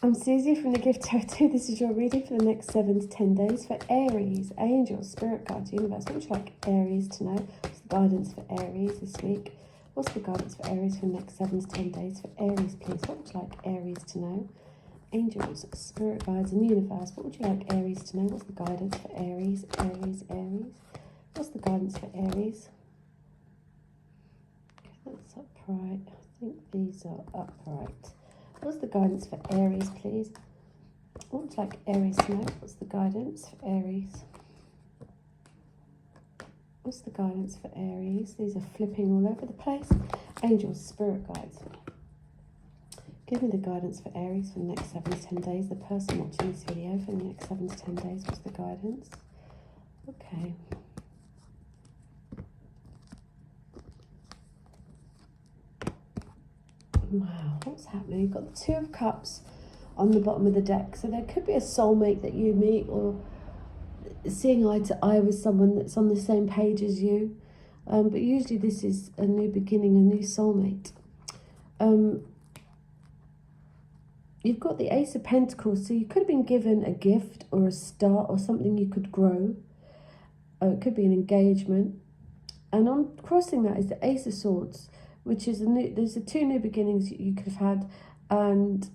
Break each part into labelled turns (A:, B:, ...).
A: I'm Susie from the Gift Tattoo. This is your reading for the next 7 to 10 days for Aries, angels, spirit guides, universe. What would you like Aries to know? What's the guidance for Aries this week? What's the guidance for Aries for the next 7 to 10 days for Aries, please? What would you like Aries to know? Angels, spirit guides, and universe. What would you like Aries to know? What's the guidance for Aries, Aries, Aries? What's the guidance for Aries? Okay, that's upright. I think these are upright. What's the guidance for Aries, please? What would you like Aries to know? What's the guidance for Aries? What's the guidance for Aries? These are flipping all over the place. Angels, spirit guides. Give me the guidance for Aries for the next 7 to 10 days. The person watching this video for the next 7 to 10 days. What's the guidance? Okay. Wow, what's happening? You've got the Two of Cups on the bottom of the deck. So there could be a soulmate that you meet, or seeing eye to eye with someone that's on the same page as you. But usually this is a new beginning, a new soulmate. You've got the Ace of Pentacles. So you could have been given a gift or a start or something you could grow. It could be an engagement. And on crossing that is the Ace of Swords, which is there's the 2 new beginnings you could have had, and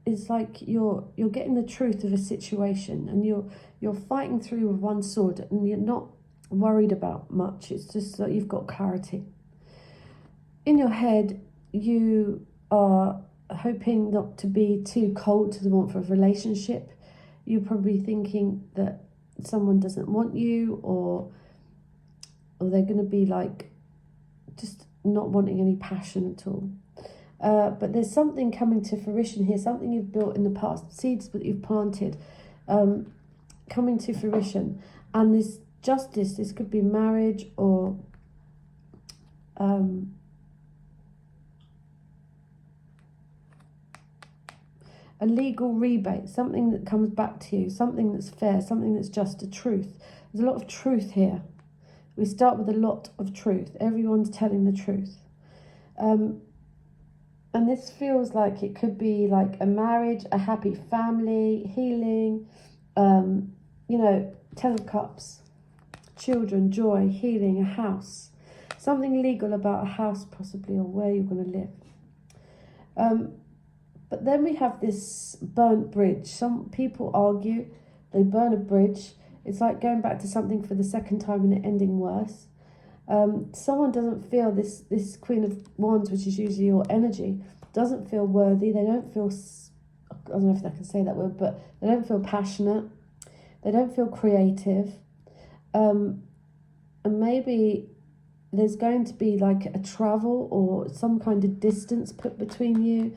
A: it's like you're getting the truth of a situation, and you're fighting through with one sword, and you're not worried about much. It's just that you've got clarity. In your head, you are hoping not to be too cold to the warmth of a relationship. You're probably thinking that someone doesn't want you, or they're going to be like just not wanting any passion at all. But there's something coming to fruition here, something you've built in the past, seeds that you've planted, coming to fruition. And this justice, this could be marriage, or a legal rebate, something that comes back to you, something that's fair, something that's just, a truth. There's a lot of truth here. We start with a lot of truth. Everyone's telling the truth. And this feels like it could be like a marriage, a happy family, healing, you know, 10 of Cups, children, joy, healing, a house. Something legal about a house possibly, or where you're going to live. But then we have this burnt bridge. Some people argue, they burn a bridge. It's like going back to something for the second time and it ending worse. Someone doesn't feel this Queen of Wands, which is usually your energy, doesn't feel worthy. They don't feel, I don't know if I can say that word, but they don't feel passionate. They don't feel creative. And maybe there's going to be like a travel or some kind of distance put between you,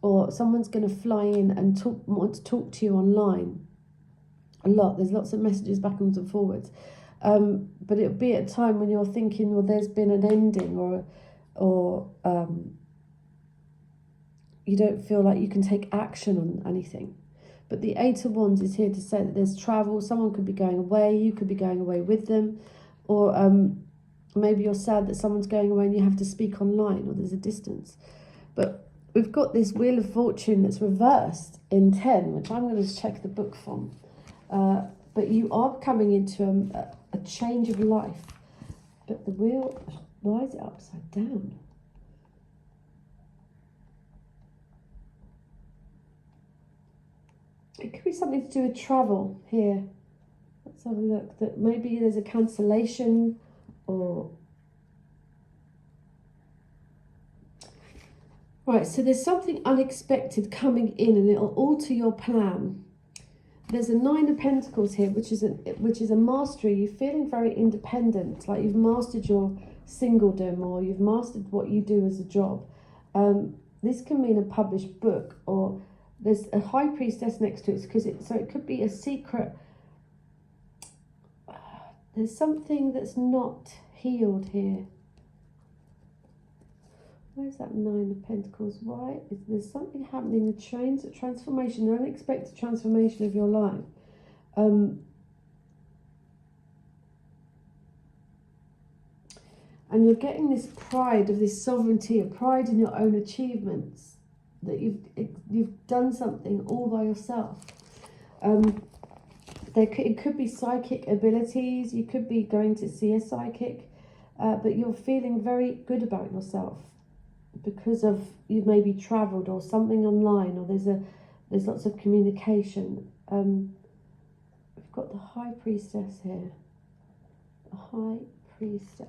A: or someone's going to fly in and want to talk to you online. A lot. There's lots of messages backwards and forwards. But it'll be at a time when you're thinking, well, there's been an ending, or you don't feel like you can take action on anything. But the 8 of Wands is here to say that there's travel. Someone could be going away. You could be going away with them. Or maybe you're sad that someone's going away and you have to speak online, or there's a distance. But we've got this Wheel of Fortune that's reversed in 10, which I'm going to check the book from. But you are coming into a change of life. But the wheel, why is it upside down? It could be something to do with travel here. Let's have a look. That maybe there's a cancellation, or... Right, so there's something unexpected coming in, and it'll alter your plan. There's a 9 of Pentacles here, which is a mastery. You're feeling very independent, like you've mastered your singledom, or you've mastered what you do as a job. This can mean a published book, or there's a High Priestess next to it, because so it could be a secret. There's something that's not healed here. Where's that 9 of Pentacles? Why is there something happening? A change, a transformation, an unexpected transformation of your life. And you're getting this pride of this sovereignty, a pride in your own achievements. that you've done something all by yourself. It could be psychic abilities. You could be going to see a psychic, but you're feeling very good about yourself because of you've maybe travelled or something online, or there's lots of communication. We've got the High Priestess here. The High Priestess.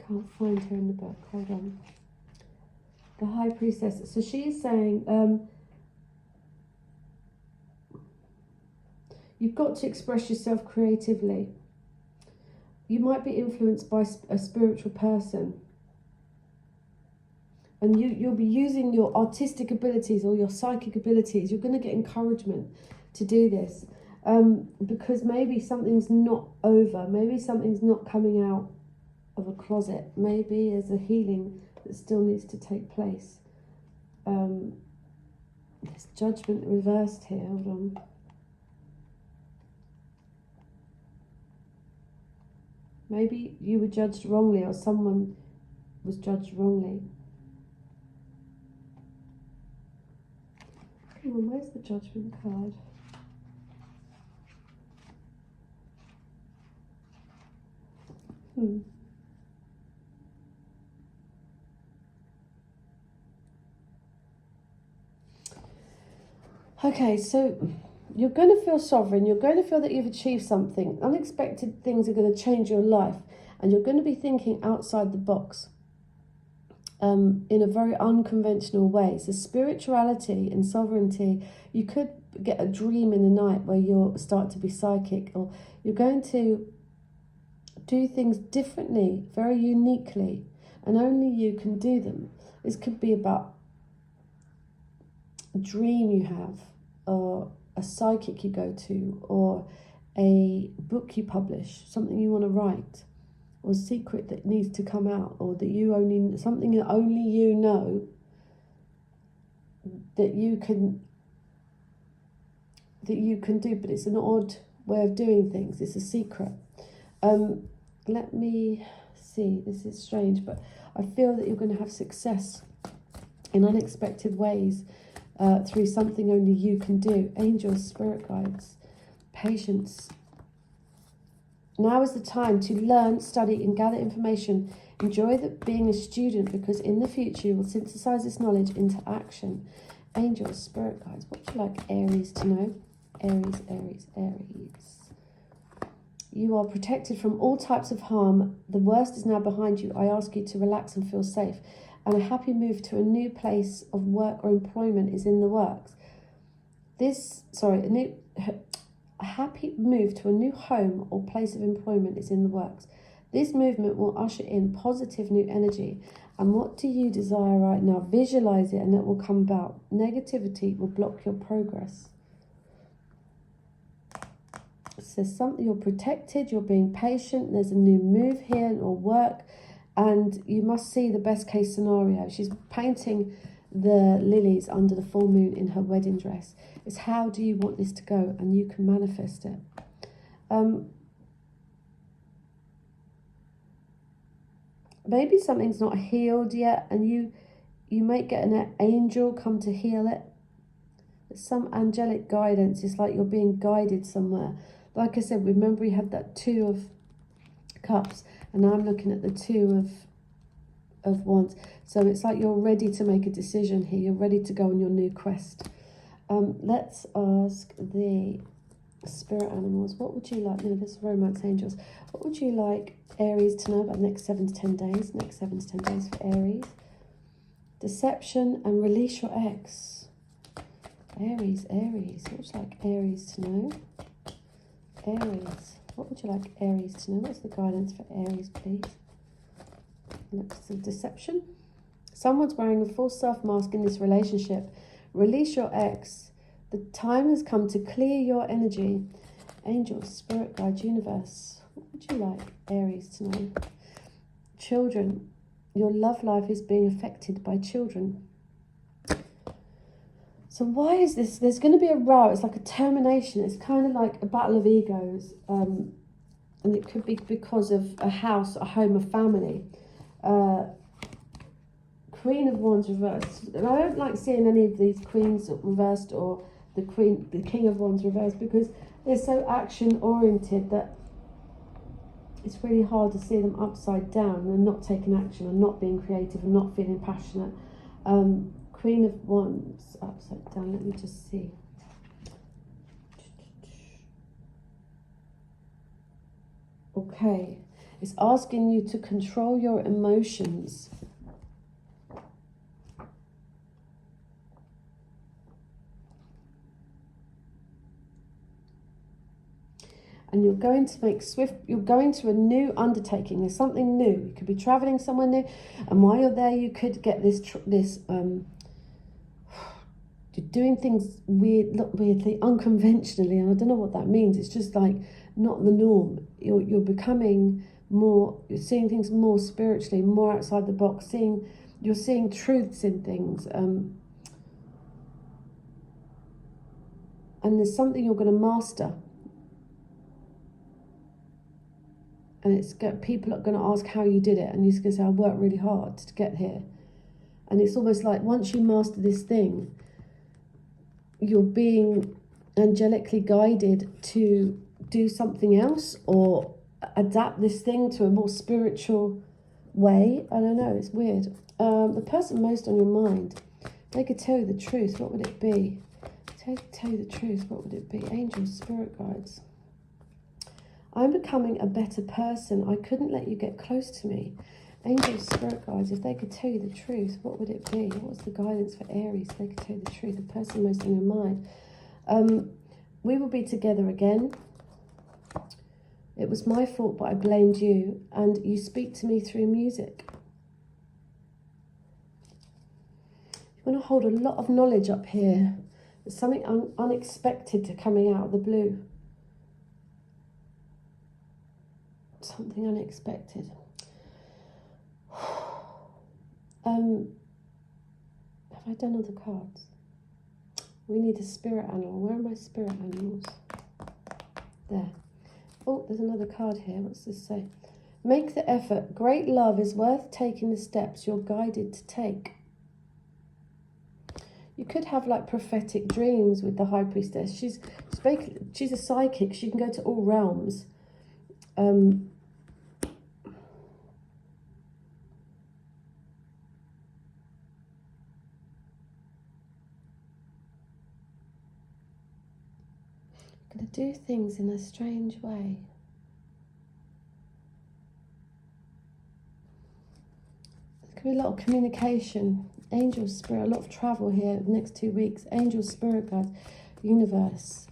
A: Can't find her in the book. Hold on. The High Priestess. So she is saying, you've got to express yourself creatively. You might be influenced by a spiritual person, and you'll be using your artistic abilities or your psychic abilities. You're going to get encouragement to do this, because maybe something's not over. Maybe something's not coming out of a closet. Maybe there's a healing that still needs to take place. There's Judgment reversed here. Hold on. Maybe you were judged wrongly, or someone was judged wrongly. Come on, where's the Judgment card? Okay, so you're going to feel sovereign. You're going to feel that you've achieved something. Unexpected things are going to change your life. And you're going to be thinking outside the box in a very unconventional way. So spirituality and sovereignty, you could get a dream in the night where you'll start to be psychic, or you're going to do things differently, very uniquely, and only you can do them. This could be about a dream you have, or a psychic you go to, or a book you publish, something you want to write, or a secret that needs to come out, or that something that only you know that you can do, but it's an odd way of doing things. It's a secret. Let me see. This is strange, but I feel that you're going to have success in unexpected ways. Through something only you can do. Angels, spirit guides, patience. Now is the time to learn, study, and gather information. Enjoy being a student, because in the future you will synthesize this knowledge into action. Angels, spirit guides. What would you like Aries to know? Aries, Aries, Aries. You are protected from all types of harm. The worst is now behind you. I ask you to relax and feel safe. And a happy move to a new place of work or employment is in the works. A happy move to a new home or place of employment is in the works. This movement will usher in positive new energy. And what do you desire right now? Visualize it and it will come about. Negativity will block your progress. It says something, you're protected, you're being patient, there's a new move here or work. And you must see the best case scenario. She's painting the lilies under the full moon in her wedding dress. It's how do you want this to go? And you can manifest it. Maybe something's not healed yet, and you might get an angel come to heal it. There's some angelic guidance. It's like you're being guided somewhere. Like I said, remember we had that 2 of Cups, and now I'm looking at the 2 of Wands. So it's like you're ready to make a decision here. You're ready to go on your new quest. Let's ask the spirit animals. What would you like? No, this is romance angels. What would you like Aries to know about the next 7 to 10 days? Next 7 to 10 days for Aries. Deception and release your ex. Aries, Aries. What would you like Aries to know? Aries. What would you like Aries to know? What's the guidance for Aries, please? Looks of deception. Someone's wearing a false self mask in this relationship. Release your ex. The time has come to clear your energy. Angels, spirit guide, universe. What would you like Aries to know? Children. Your love life is being affected by children. So why is this? There's going to be a row. It's like a termination. It's kind of like a battle of egos. And it could be because of a house, a home, a family. Queen of Wands reversed. And I don't like seeing any of these queens reversed or the King of Wands reversed, because they're so action oriented that it's really hard to see them upside down and not taking action and not being creative and not feeling passionate. Queen of Wands upside down. Let me just see. Okay, it's asking you to control your emotions. And you're going to make you're going to a new undertaking. There's something new. You could be traveling somewhere new, and while you're there, you could get you're doing things weirdly, unconventionally, and I don't know what that means. It's just like not the norm. You're becoming more. You're seeing things more spiritually, more outside the box. You're seeing truths in things. And there's something you're going to master. And people are going to ask how you did it, and you're going to say, I worked really hard to get here. And it's almost like once you master this thing, you're being angelically guided to do something else or adapt this thing to a more spiritual way. I don't know, it's weird. The person most on your mind, they could tell you the truth, what would it be? They could tell you the truth, what would it be? Angels, spirit guides. I'm becoming a better person. I couldn't let you get close to me. Angels, spirit guides, if they could tell you the truth, what would it be? What's the guidance for Aries? If they could tell you the truth, the person most on your mind. We will be together again. It was my fault, but I blamed you. And you speak to me through music. You're going to hold a lot of knowledge up here. There's something unexpected coming out of the blue. Something unexpected. Have I done other cards? We need a spirit animal. Where are my spirit animals? There. Oh, there's another card here. What's this say? Make the effort. Great love is worth taking the steps you're guided to take. You could have like prophetic dreams with the High Priestess. She's a psychic. She can go to all realms. Going to do things in a strange way. There could be a lot of communication. Angel, spirit, a lot of travel here the next 2 weeks. Angel, spirit guides, universe.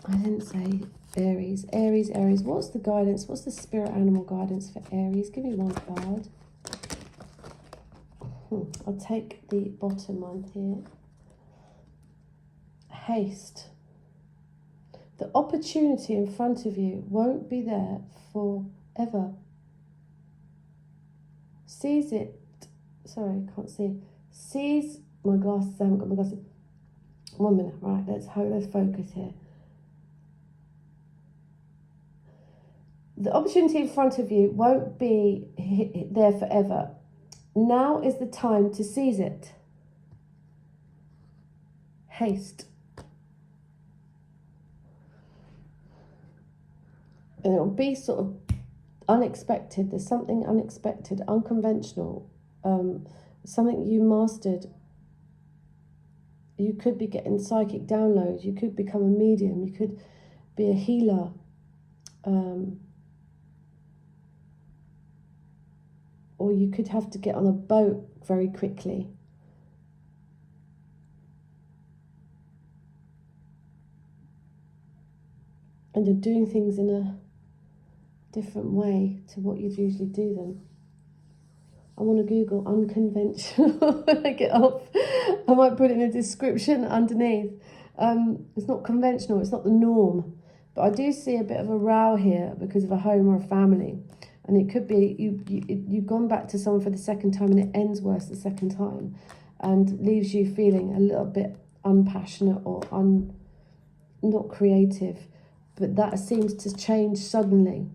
A: I didn't say Aries. Aries. What's the guidance? What's the spirit animal guidance for Aries? Give me one card. I'll take the bottom one here. Haste. The opportunity in front of you won't be there forever. Seize it. Sorry, I can't see. Seize my glasses. I haven't got my glasses. 1 minute. Right, let's focus here. The opportunity in front of you won't be there forever. Now is the time to seize it. Haste. And it'll be sort of unexpected. There's something unexpected, unconventional, something you mastered. You could be getting psychic downloads. You could become a medium. You could be a healer. Or you could have to get on a boat very quickly. And you're doing things in a different way to what you'd usually do them. I want to Google unconventional when I get off. I might put it in a description underneath. It's not conventional, it's not the norm. But I do see a bit of a row here because of a home or a family. And it could be you've gone back to someone for the second time and it ends worse the second time. and leaves you feeling a little bit unpassionate or not creative. But that seems to change suddenly.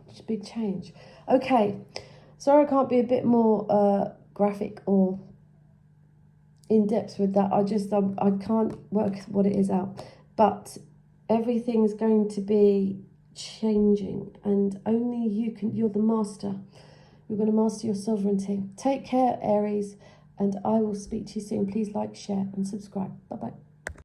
A: It's a big change. Okay, sorry I can't be a bit more graphic or in depth with that. I can't work what it is out. But everything's going to be changing, and only you're the master. You're going to master your sovereignty. Take care, Aries, and I will speak to you soon. Please like, share, and subscribe. Bye-bye.